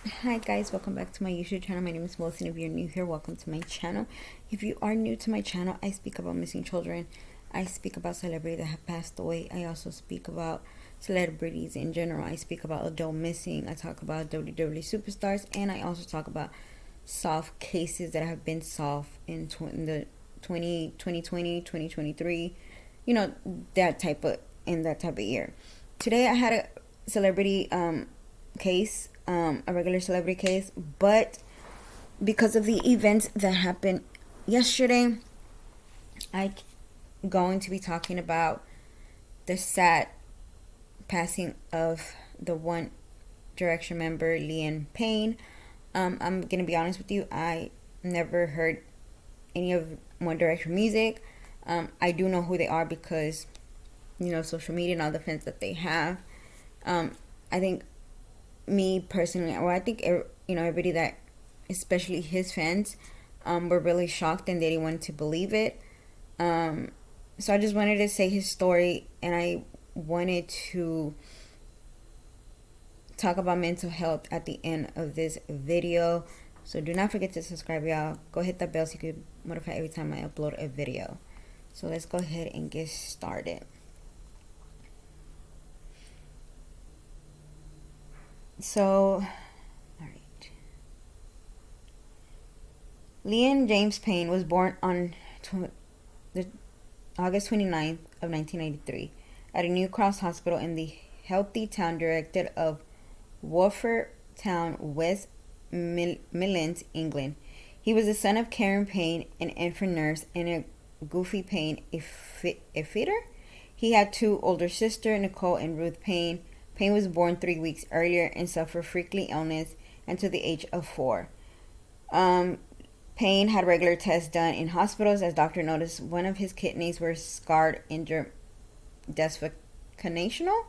Hi guys, welcome back to my YouTube channel. My name is Melissa, and if you're new here, welcome to my channel. If you are new to my channel, I speak about missing children. I speak about celebrities that have passed away. I also speak about celebrities in general. I speak about adult missing. I talk about WWE superstars, and I also talk about solved cases that have been solved in the 2020, 2023, that type of year. Today I had a celebrity case, a regular celebrity case, but because of the events that happened yesterday, I'm going to be talking about the sad passing of the One Direction member Payne. I'm gonna be honest with you, I never heard any of One Direction music. I do know who they are because social media and all the fans that they have. I think me personally, or I think everybody that, especially his fans, were really shocked and they didn't want to believe it. So I just wanted to say his story, and I wanted to talk about mental health at the end of this video. So do not forget to subscribe, y'all. Go hit that bell so you can be notified every time I upload a video. So let's go ahead and get started. So, alright. Leon James Payne was born on August 29th of 1993 at a New Cross hospital in the Healthy Town district of Wolford Town, West Midlands, England. He was the son of Karen Payne, an infant nurse, and a Goofy Payne, a feeder. He had two older sisters, Nicole and Ruth Payne. Payne was born 3 weeks earlier and suffered frequent illness until the age of 4. Payne had regular tests done in hospitals as doctor noticed one of his kidneys were scarred and desiccational.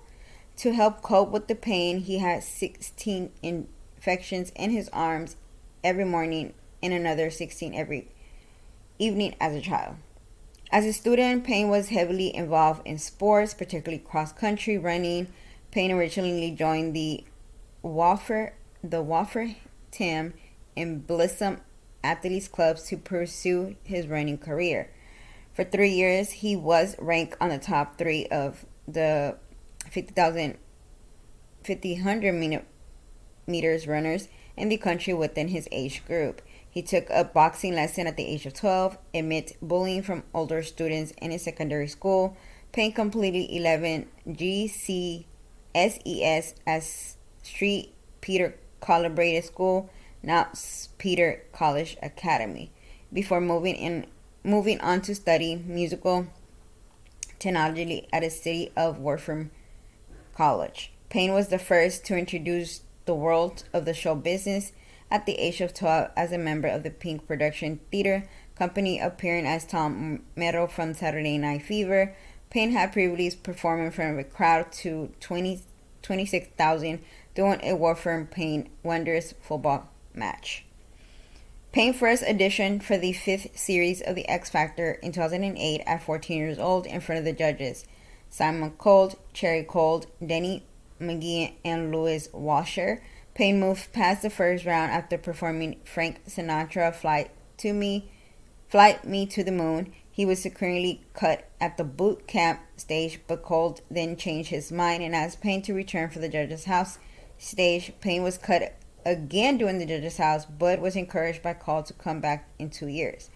To help cope with the pain, he had 16 infections in his arms every morning and another 16 every evening as a child. As a student, Payne was heavily involved in sports, particularly cross-country running. Payne originally joined the Wolverhampton and Blissum Athletes clubs to pursue his running career. For 3 years, he was ranked on the top 3 of the 100 meters runners in the country within his age group. He took a boxing lesson at the age of 12 amid bullying from older students in his secondary school. Payne completed 11 GCSEs as Street Peter Calibrated School, now Peter College Academy, before moving on to study musical technology at the City of Wolverhampton College. Payne was the first to introduce the world of the show business at the age of 12 as a member of the Pink Production Theater Company, appearing as Tom Merrill from Saturday Night Fever. Payne had previously performed in front of a crowd to 26,000 during a Wolverhampton Wanderers football match. Payne first auditioned for the 5th series of The X Factor in 2008 at 14 years old in front of the judges Simon Cold, Cherry Cold, Denny McGee, and Louis Washer. Payne moved past the first round after performing Frank Sinatra Flight Me to the Moon. He was secretly cut at the boot camp stage, but Cold then changed his mind and asked Payne to return for the judge's house stage. Payne was cut again during the judge's house, but was encouraged by Cold to come back in 2 years.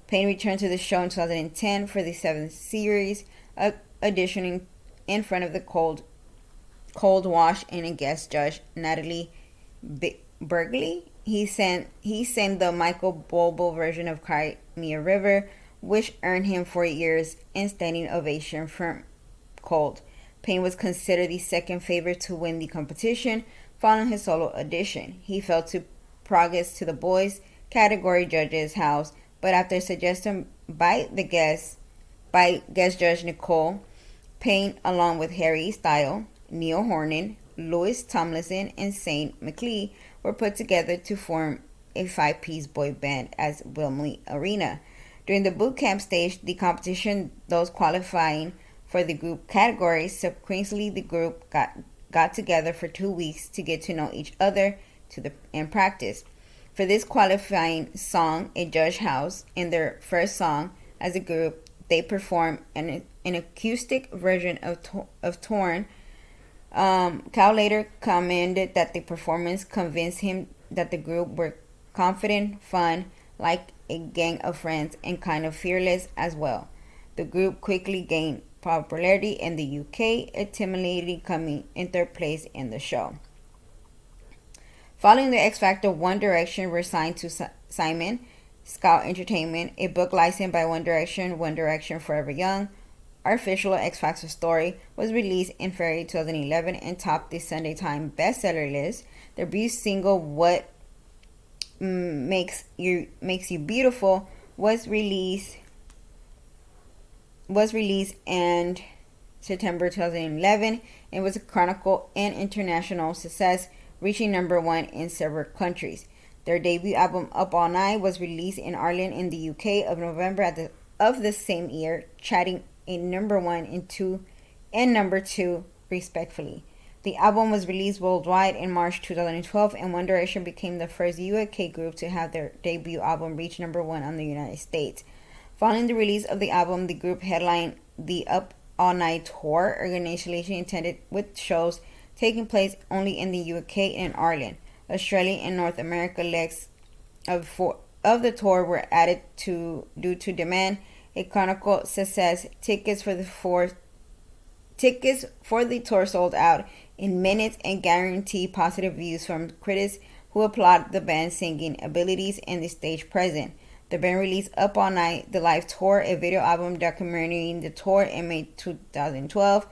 Payne returned to the show in 2010 for the 7th series, auditioning in front of the Cold Wash and a guest judge, Natalie Bergley. He sang the Michael Bublé version of Cry Me a River, which earned him 4 years and standing ovation from Cold. Payne was considered the second favorite to win the competition following his solo audition. He fell to progress to the boys category judge's house, but after a suggestion by guest judge Nicole, Payne, along with Harry Styles, Neil Hornan, Louis Tomlinson, and Saint McLean, were put together to form a 5-piece boy band as Wembley Arena. During the boot camp stage, the competition, those qualifying for the group category, subsequently the group got together for 2 weeks to get to know each other in practice. For this qualifying song, a Judge House, in their first song as a group, they performed an acoustic version of Torn. Cal later commented that the performance convinced him that the group were confident, fun, like a gang of friends, and kind of fearless as well. The group quickly gained popularity in the UK, ultimately coming in third place in the show. Following the X Factor, One Direction were signed to Simon Scout Entertainment, a book licensed by One Direction Forever Young. Our official X Factor story was released in February 2011 and topped the Sunday Times bestseller list. Their debut single, What Makes You Beautiful, was released in September 2011 and was a chronicle and international success, reaching number one in several countries. Their debut album, Up All Night, was released in Ireland in the UK of November of the same year, charting a number one and number two respectively. The album was released worldwide in March 2012, and One Direction became the first UK group to have their debut album reach number one on the United States. Following the release of the album, the group headlined the Up All Night tour, initially intended with shows taking place only in the UK and Ireland. Australia and North America legs of the tour were added due to demand. A chronicle success. Tickets for the tour sold out in minutes and guarantee positive reviews from critics who applaud the band's singing abilities and the stage presence. The band released Up All Night, the live tour, a video album documenting the tour in May 2012.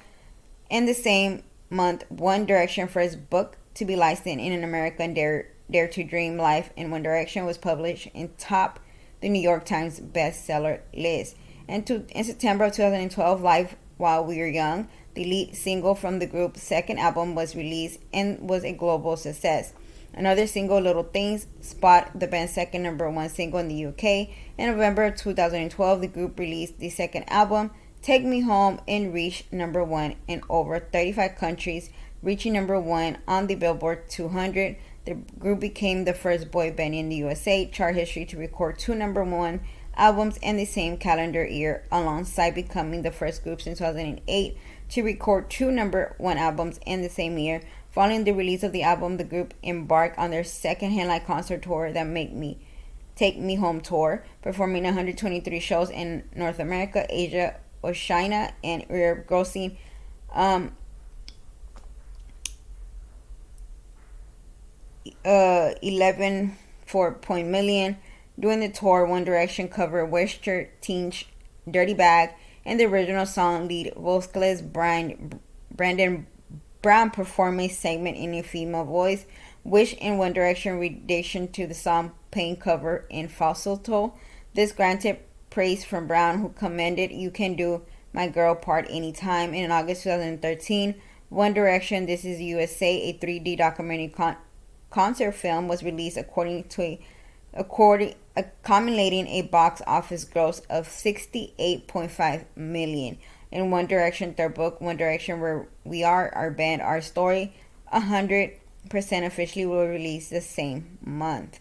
And the same month, One Direction first book to be licensed in America, Dare to Dream Life in One Direction was published and topped the New York Times bestseller list. And in September of 2012, Live While We Were Young, the lead single from the group's second album, was released and was a global success. Another single, Little Things, spot the band's second number one single in the UK. In November 2012, the group released the second album, Take Me Home, and reached number one in over 35 countries, reaching number one on the Billboard 200. The group became the first boy band in the USA chart history to record two number one albums in the same calendar year, alongside becoming the first group since 2008 to record two number one albums in the same year. Following the release of the album, the group embarked on their second headline concert tour, that Take Me Home tour, performing 123 shows in North America, Asia, Oceania, and Europe, grossing $11.4 million. During the tour, One Direction covered Western Teen's Dirty Bag, and the original song lead vocalist Brandon Brown performed a segment in a female voice, which in One Direction rendition to the song Payne cover in falsetto. This granted praise from Brown, who commended You Can Do My Girl part anytime. And in August 2013, One Direction This Is USA, a 3D documentary concert film, was released accumulating a box office gross of $68.5 million. In One Direction, their book, One Direction Where We Are, Our Band, Our Story, 100% officially will release the same month.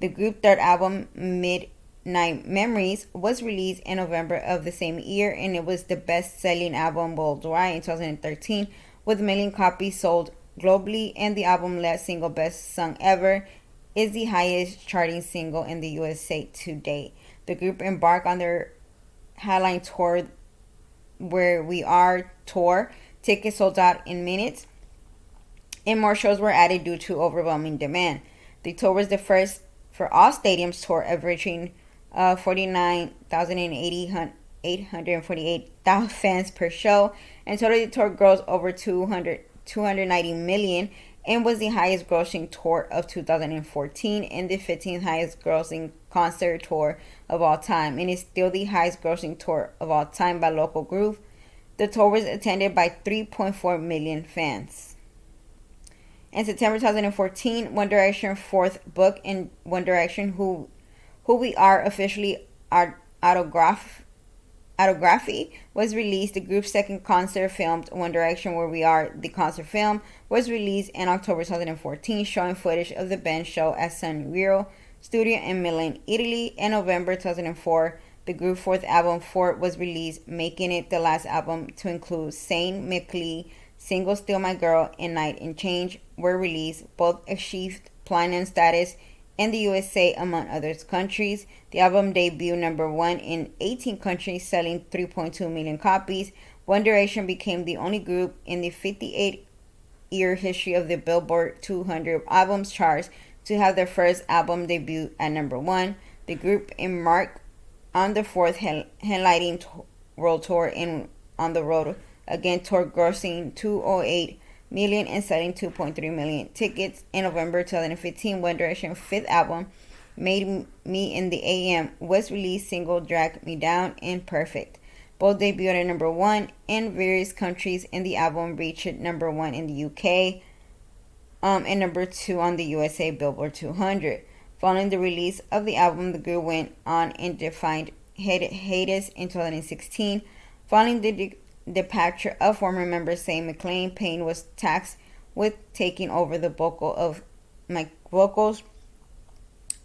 The group's third album, Midnight Memories, was released in November of the same year, and it was the best-selling album worldwide in 2013, with a million copies sold globally, and the album led single Best Song Ever is the highest charting single in the USA to date. The group embarked on their headline tour, Where We Are tour. Tickets sold out in minutes, and more shows were added due to overwhelming demand. The tour was the first for all stadiums tour, averaging 49,848 fans per show, and total the tour grossed over 290 million, and was the highest grossing tour of 2014 and the 15th highest grossing concert tour of all time, and is still the highest grossing tour of all time by local group. The tour was attended by 3.4 million fans. In September 2014, One Direction's fourth book, in One Direction Who We Are, officially autographed Autography was released. The group's second concert, filmed One Direction Where We Are, the concert film, was released in October 2014, showing footage of the band's show at San Riro Studio in Milan, Italy. In November 2004, the group's fourth album, Fort, was released, making it the last album to include Saint McLean. Singles Still My Girl and Night and Change were released. Both achieved platinum status in the USA, among other countries. The album debuted number one in 18 countries, selling 3.2 million copies. One Direction became the only group in the 58-year history of the Billboard 200 albums charts to have their first album debut at number one. The group embarked on the fourth headlining world tour and on the road again, tour grossing 208 million and selling 2.3 million tickets. In November 2015, One Direction's fifth album, Made Me in the AM, was released. Single Drag Me Down and Perfect both debuted at number one in various countries, and the album reached number one in the UK and number two on the USA Billboard 200. Following the release of the album, the group went on and defined hiatus in 2016. Following the departure of former member Saint McLean, Payne was tasked with taking over the vocals.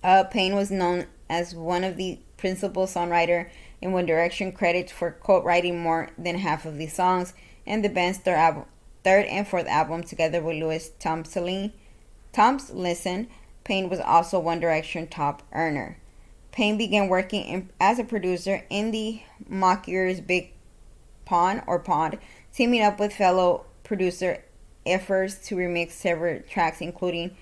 Payne was known as one of the principal songwriters in One Direction, credited for co-writing more than half of the songs, and the band's third and fourth album together with Louis Tomlinson. Payne was also One Direction top earner. Payne began working as a producer in the Mockers' Big Pond, teaming up with fellow producer efforts to remix several tracks, including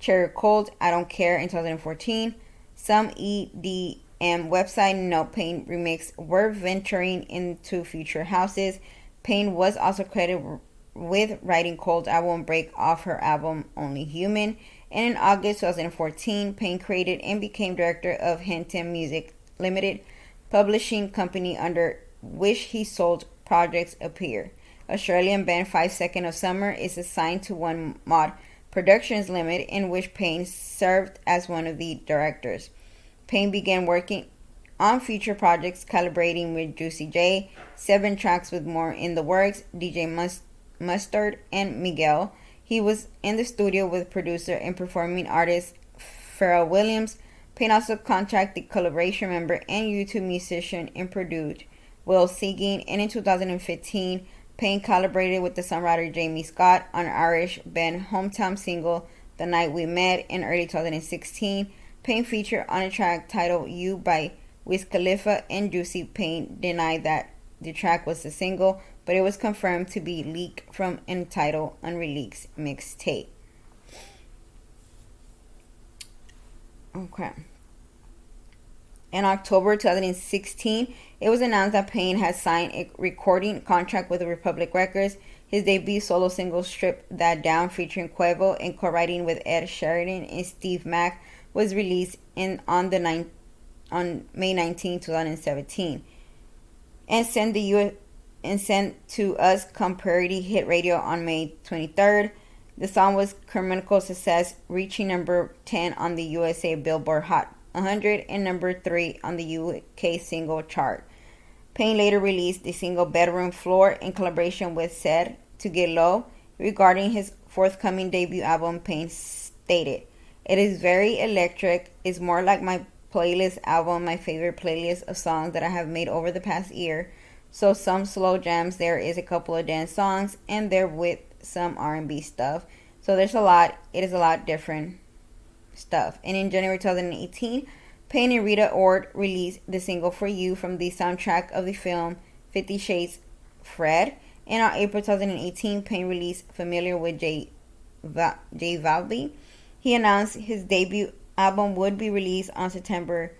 Cherry Cold, I Don't Care in 2014. Some EDM website note Payne remix were venturing into future houses. Payne was also credited with writing Cold, I Won't Break off her album Only Human. And in August 2014, Payne created and became director of Henton Music Limited, publishing company under which he sold projects appear. Australian band 5 Seconds of Summer is assigned to One Mod Productions Limited, in which Payne served as one of the directors. Payne began working on future projects, collaborating with Juicy J, 7 tracks with more in the works, DJ Mustard, and Miguel. He was in the studio with producer and performing artist Pharrell Williams. Payne also contracted the collaboration member and YouTube musician and producer Will Seagin, and in 2015, Payne collaborated with the songwriter Jamie Scott on Irish band Hometown single The Night We Met. In early 2016, Payne featured on a track titled You by Wiz Khalifa and Juicy. Payne denied that the track was a single, but it was confirmed to be leaked from an entitled Unreleased Mixtape. Okay. In October 2016, it was announced that Payne had signed a recording contract with Republic Records. His debut solo single, Strip That Down, featuring Quavo and co-writing with Ed Sheridan and Steve Mack, was released on May 19, 2017, and sent to Us Come Parody Hit Radio on May 23rd. The song was commercial success, reaching number 10 on the USA Billboard Hot 100 and number 3 on the UK single chart. Payne later released the single Bedroom Floor in collaboration with Said to Get Low. Regarding his forthcoming debut album, Payne stated, "It is very electric. It's more like my playlist album, my favorite playlist of songs that I have made over the past year. So some slow jams, there is a couple of dance songs, and there with some R&B stuff. So there's a lot. It is a lot different stuff." And in January 2018, Payne and Rita Ora released the single For You from the soundtrack of the film 50 Shades Fred. And on April 2018, Payne released Familiar with J Balvin. He announced his debut album would be released on September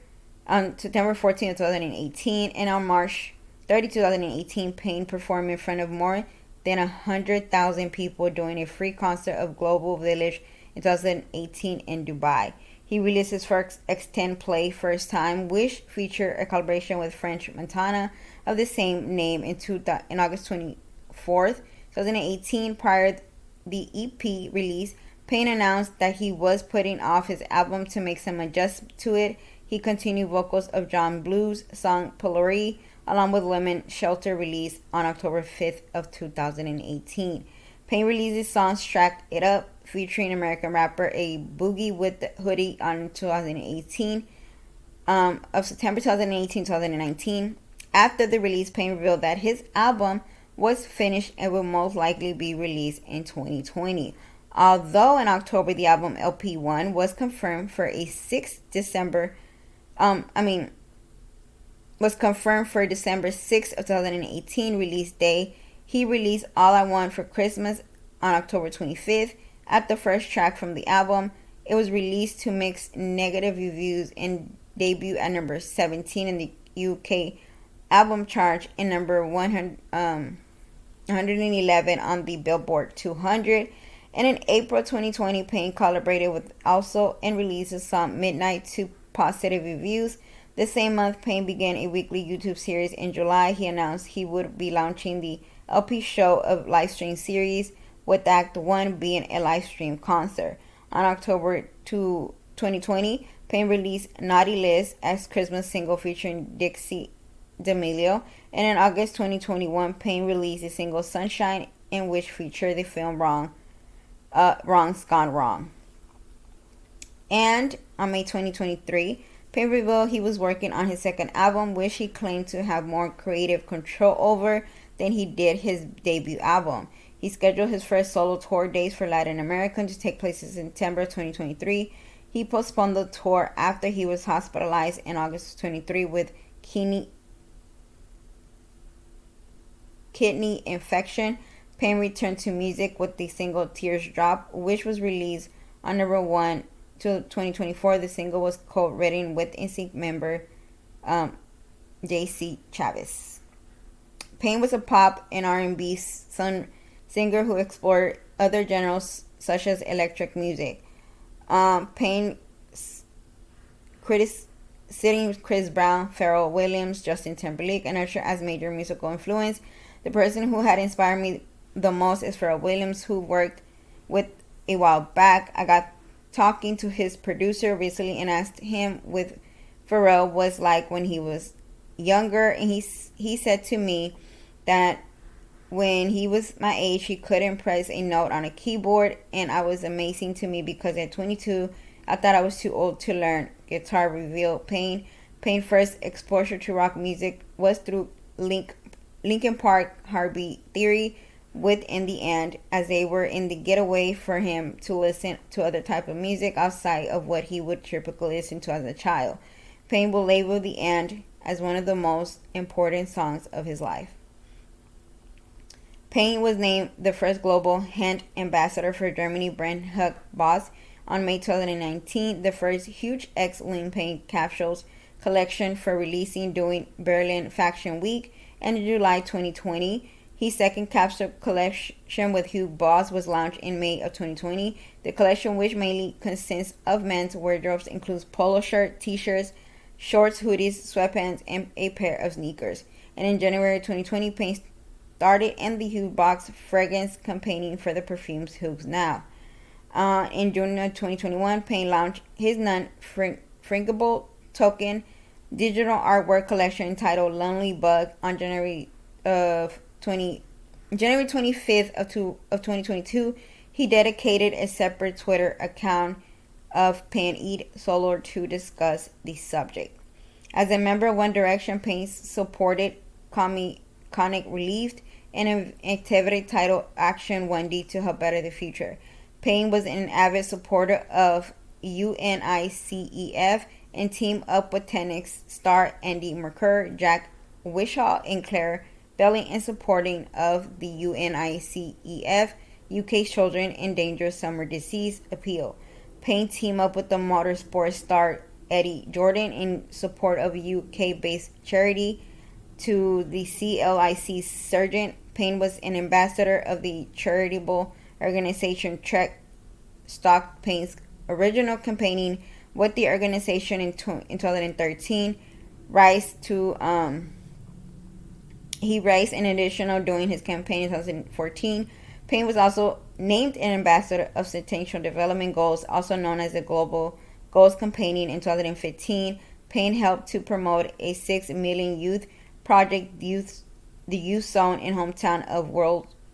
14, 2018. And on March 30, 2018, Payne performed in front of more than 100,000 people during a free concert of Global Village in 2018 in Dubai. He released his first extended play, First Time, which featured a collaboration with French Montana of the same name in August 24th, 2018. Prior to the EP release, Payne announced that he was putting off his album to make some adjustments to it. He continued vocals of John Blue's song Polari along with Women Shelter, released on October 5th of 2018. Payne released his song Strap It Up, featuring American rapper A Boogie with the Hoodie on 2018. Of September 2018-2019. After the release, Payne revealed that his album was finished and will most likely be released in 2020. Although in October the album LP1 was confirmed for a 6th December, was confirmed for December 6th of 2018 release day, he released All I Want for Christmas on October 25th. At the first track from the album, it was released to mixed negative reviews and debut at number 17 in the UK album chart and number 111 on the Billboard 200. And in April 2020, Payne collaborated with Also and released the song Midnight to positive reviews. The same month, Payne began a weekly YouTube series. In July, he announced he would be launching the LP show of live stream series, with Act 1 being a live stream concert. On October 2, 2020, Payne released Naughty List as Christmas single featuring Dixie D'Amelio. And in August 2021, Payne released the single Sunshine, in which featured the film Wrong's Gone Wrong. And on May 2023, Payne revealed he was working on his second album, which he claimed to have more creative control over than he did his debut album. He scheduled his first solo tour dates for Latin America to take place in September 2023. He postponed the tour after he was hospitalized in August 23 with kidney infection. Payne returned to music with the single Tears Drop, which was released on number 1 to 2024. The single was co-written with NSYNC member J.C. Chavez. Payne was a pop and R&B singer who explored other genres such as electric music. Payne citing Chris Brown, Pharrell Williams, Justin Timberlake, and Usher as major musical influence. The person who had inspired me the most is Pharrell Williams, who worked with a while back. I got talking to his producer recently and asked him what Pharrell was like when he was younger, and he said to me that when he was my age, he couldn't press a note on a keyboard, and it was amazing to me because at 22, I thought I was too old to learn guitar, revealed Payne. Payne's first exposure to rock music was through Linkin Park Heartbeat Theory, with In the End, as they were in the getaway for him to listen to other type of music outside of what he would typically listen to as a child. Payne will label The End as one of the most important songs of his life. Payne was named the first global hand ambassador for Germany brand Hugo Boss on May 2019, the first huge X-Wing Payne capsules collection for releasing during Berlin Fashion Week, and in July 2020, his second capsule collection with Hugo Boss was launched in May of 2020. The collection, which mainly consists of men's wardrobes, includes polo shirt, t-shirts, shorts, hoodies, sweatpants, and a pair of sneakers. And in January 2020, Payne started in the Hugo Boss fragrance campaigning for the perfumes Hugo Now. In June of 2021, Payne launched his non-frinkable token digital artwork collection entitled Lonely Bug on January 25th of 2022. He dedicated a separate Twitter account of Payne Eat Solo to discuss the subject. As a member of One Direction, Payne supported Comic Relieved, an activity titled Action 1D to help better the future. Payne was an avid supporter of UNICEF and teamed up with tennis star Andy Merkur, Jack Wishaw, and Claire Belling in supporting of the UNICEF UK Children in Danger Summer Disease Appeal. Payne teamed up with the motorsport star Eddie Jordan in support of a UK-based charity to the CLIC Surgeon. Payne was an ambassador of the charitable organization Trek Stock. Payne's original campaigning with the organization in 2013 he raised an additional during his campaign in 2014. Payne was also named an ambassador of Sustainable Development Goals, also known as the Global Goals Campaigning in 2015. Payne helped to promote a 6 million youth Project Youth, the Youth Zone in hometown of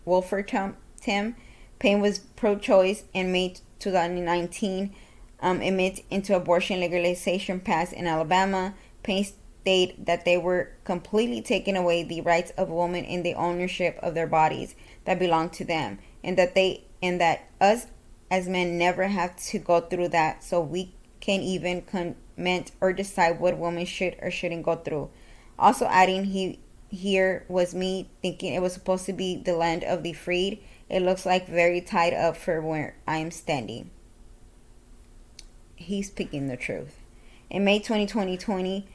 Wolverhampton. Payne was pro-choice in May 2019 amid into abortion legalization passed in Alabama. Payne stated that they were completely taking away the rights of women in the ownership of their bodies that belong to them, and that us as men never have to go through that, so we can even comment or decide what women should or shouldn't go through. Also adding, here was me thinking it was supposed to be the land of the freed. It looks like very tied up for where I am standing. He's speaking the truth. In May 2020,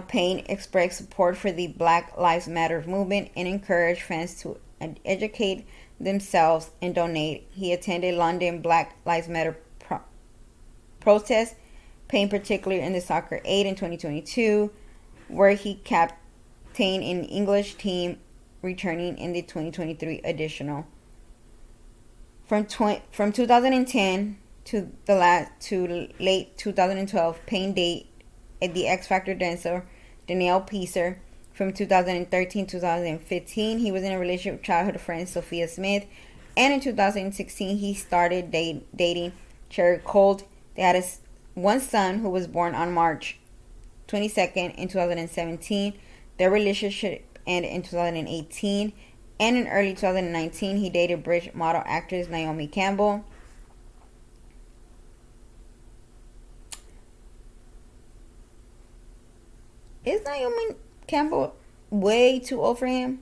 Payne expressed support for the Black Lives Matter movement and encouraged fans to educate themselves and donate. He attended London Black Lives Matter protests, Payne particularly in the Soccer 8 in 2022, where he captained an English team returning in the 2023 edition. From 2010 to late 2012, Payne dated the X Factor dancer Danielle Pieser. From 2013 to 2015, he was in a relationship with childhood friend Sophia Smith, and in 2016, he started dating Cherry Cold. They had one son who was born on March 22nd in 2017. Their relationship ended in 2018, and in early 2019, he dated British model actress Naomi Campbell. Is Naomi Campbell way too old for him?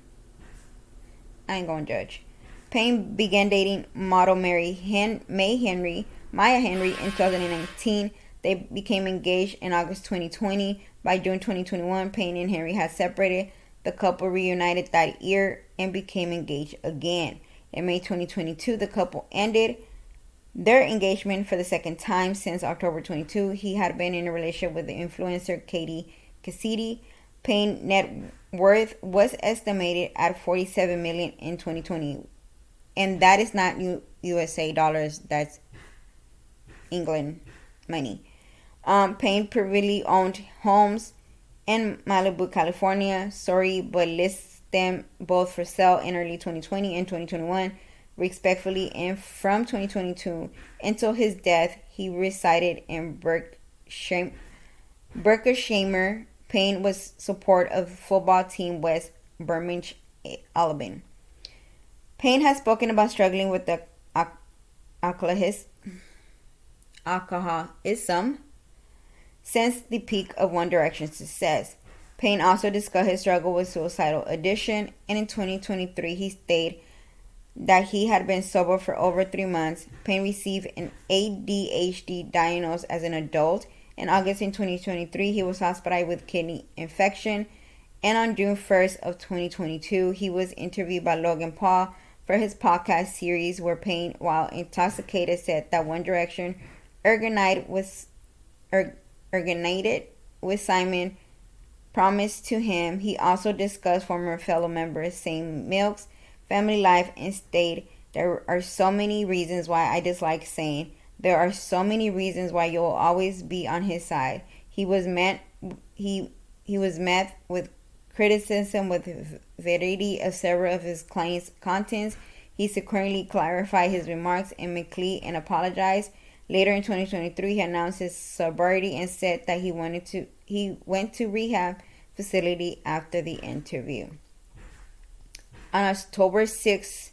I ain't gonna judge. Payne began dating model Maya Henry in 2019. They became engaged in August 2020. By June 2021, Payne and Henry had separated. The couple reunited that year and became engaged again. In May 2022, the couple ended their engagement for the second time since October 22. He had been in a relationship with the influencer Katie Cassidy. Payne's net worth was estimated at $47 million in 2020, and that is not USA dollars. That's England money. Payne previously owned homes in Malibu, California, but lists them both for sale in early 2020 and 2021, respectively. And from 2022 until his death, he resided in Berkshire. Payne was support of football team West Bromwich Albion. Payne has spoken about struggling with the alcoholism since the peak of One Direction's success. Payne also discussed his struggle with suicidal addiction, and in 2023 he stated that he had been sober for over 3 months. Payne received an ADHD diagnosis as an adult. In August in 2023, he was hospitalized with kidney infection, and on June 1st of 2022, he was interviewed by Logan Paul for his podcast series, where Payne, while intoxicated, said that One Direction originated with Simon promised to him. He also discussed former fellow members Sam Milk's family life and stated, "There are so many reasons why I dislike Sane. There are so many reasons why you'll always be on his side." He was met with criticism with validity of several of his clients' contents. He subsequently clarified his remarks in McLean and apologized. Later in 2023, he announced his sobriety and said that he went to rehab facility after the interview. On October 16th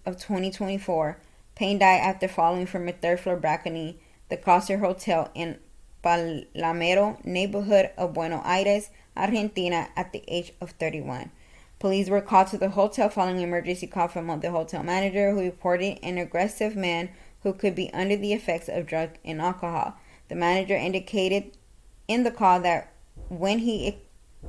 of 2024, Payne died after falling from a third-floor balcony, the Coster Hotel in Palamero neighborhood of Buenos Aires, Argentina, at the age of 31. Police were called to the hotel following an emergency call from the hotel manager, who reported an aggressive man who could be under the effects of drugs and alcohol. The manager indicated in the call that when he is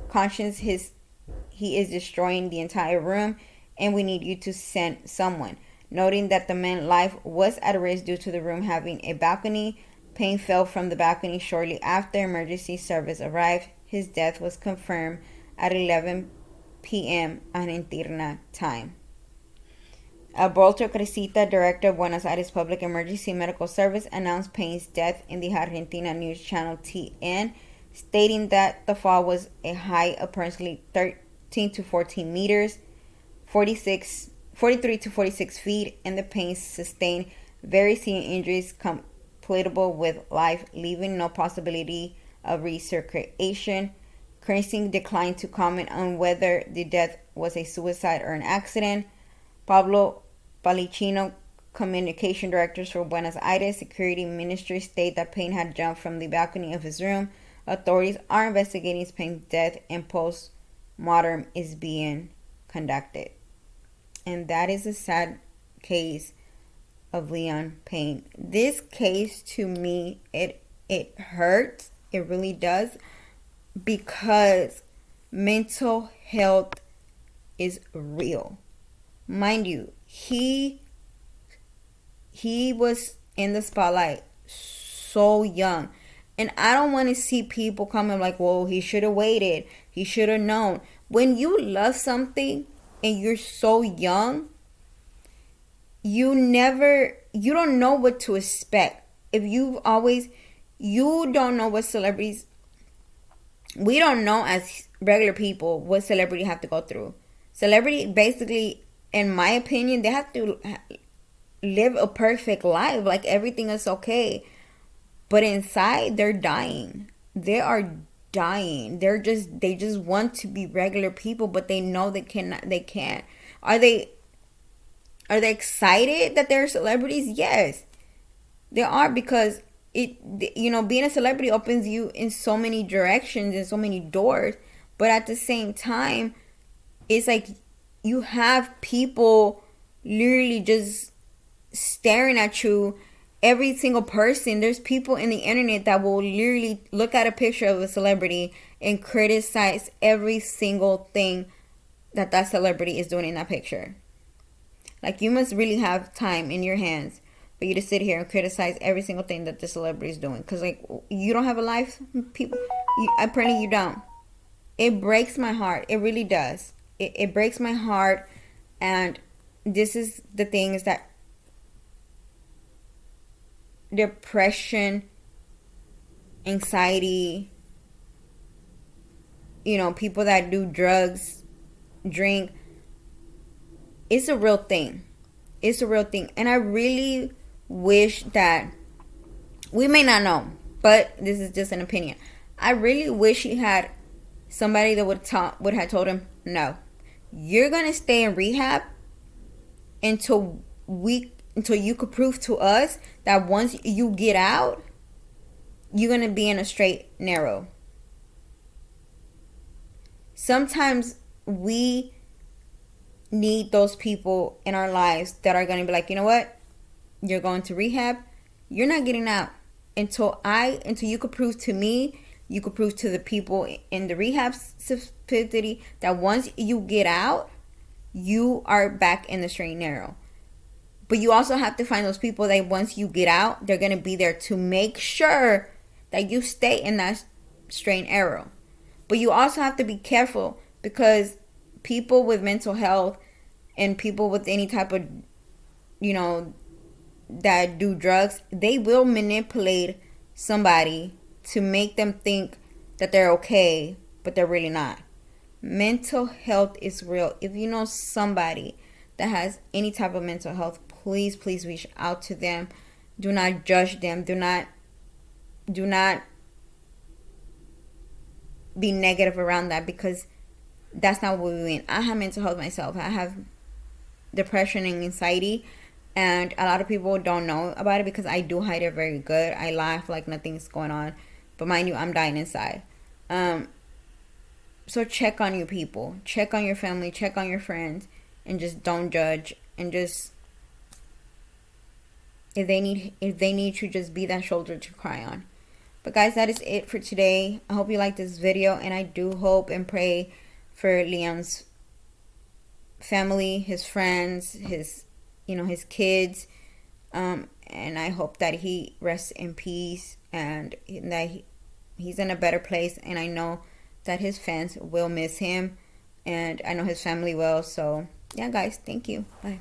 conscious, he is destroying the entire room, and we need you to send someone. Noting that the man's life was at risk due to the room having a balcony, Payne fell from the balcony shortly after emergency service arrived. His death was confirmed at 11 p.m. Argentina time. Alberto Cresita, director of Buenos Aires Public Emergency Medical Service, announced Payne's death in the Argentina news channel TN. stating that the fall was a height of approximately 13 to 14 meters, 43 to 46 feet, and the Payne sustained very serious injuries compatible with life, leaving no possibility of recirculation. Krasing declined to comment on whether the death was a suicide or an accident. Pablo Palicino, communication director for Buenos Aires Security Ministry, stated that Payne had jumped from the balcony of his room. Authorities are investigating Payne's death and post-mortem is being conducted. And that is a sad case of Leon Payne. This case, to me, it hurts. It really does, because mental health is real. Mind you, he was in the spotlight so young. And I don't want to see people coming like, whoa, he should have waited. He should have known. When you love something and you're so young, you don't know what to expect. If you don't know what celebrities, we don't know as regular people what celebrity have to go through. Celebrity, basically, in my opinion, they have to live a perfect life. Like, everything is okay. But inside, they're dying. They are dying. They just want to be regular people, but they know they can't. Are they excited that they're celebrities? Yes. They are, because being a celebrity opens you in so many directions and so many doors. But at the same time, it's like you have people literally just staring at you. Every single person, there's people in the internet that will literally look at a picture of a celebrity and criticize every single thing that celebrity is doing in that picture. Like, you must really have time in your hands for you to sit here and criticize every single thing that the celebrity is doing. Because, like, you don't have a life, people. Apparently you don't. It breaks my heart. It really does. It breaks my heart. And this is the thing, is that depression, anxiety, people that do drugs, drink, it's a real thing. It's a real thing. And I really wish that, we may not know, but this is just an opinion. I really wish he had somebody that would have told him, no, you're going to stay in rehab until you could prove to us that once you get out, you're going to be in a straight narrow. Sometimes we need those people in our lives that are going to be like, you know what? You're going to rehab. You're not getting out until you could prove to me, you could prove to the people in the rehab facility that once you get out, you are back in the straight and narrow. But you also have to find those people that once you get out, they're going to be there to make sure that you stay in that straight and narrow. But you also have to be careful, because people with mental health and people with any type of, that do drugs, they will manipulate somebody to make them think that they're okay, but they're really not. Mental health is real. If you know somebody that has any type of mental health, please reach out to them. Do not judge them. Do not be negative around that, because that's not what we mean. I have mental health myself. I have depression and anxiety, and a lot of people don't know about it because I do hide it very good. I laugh like nothing's going on, but mind you, I'm dying inside. So check on your people, check on your family, check on your friends, and just don't judge. And just, if they need you, just be that shoulder to cry on. But guys, that is it for today. I hope you liked this video, and I do hope and pray for Leon's family, his friends, his kids, and I hope that he rests in peace and that he's in a better place. And I know that his fans will miss him, and I know his family will. So yeah, guys, thank you. Bye.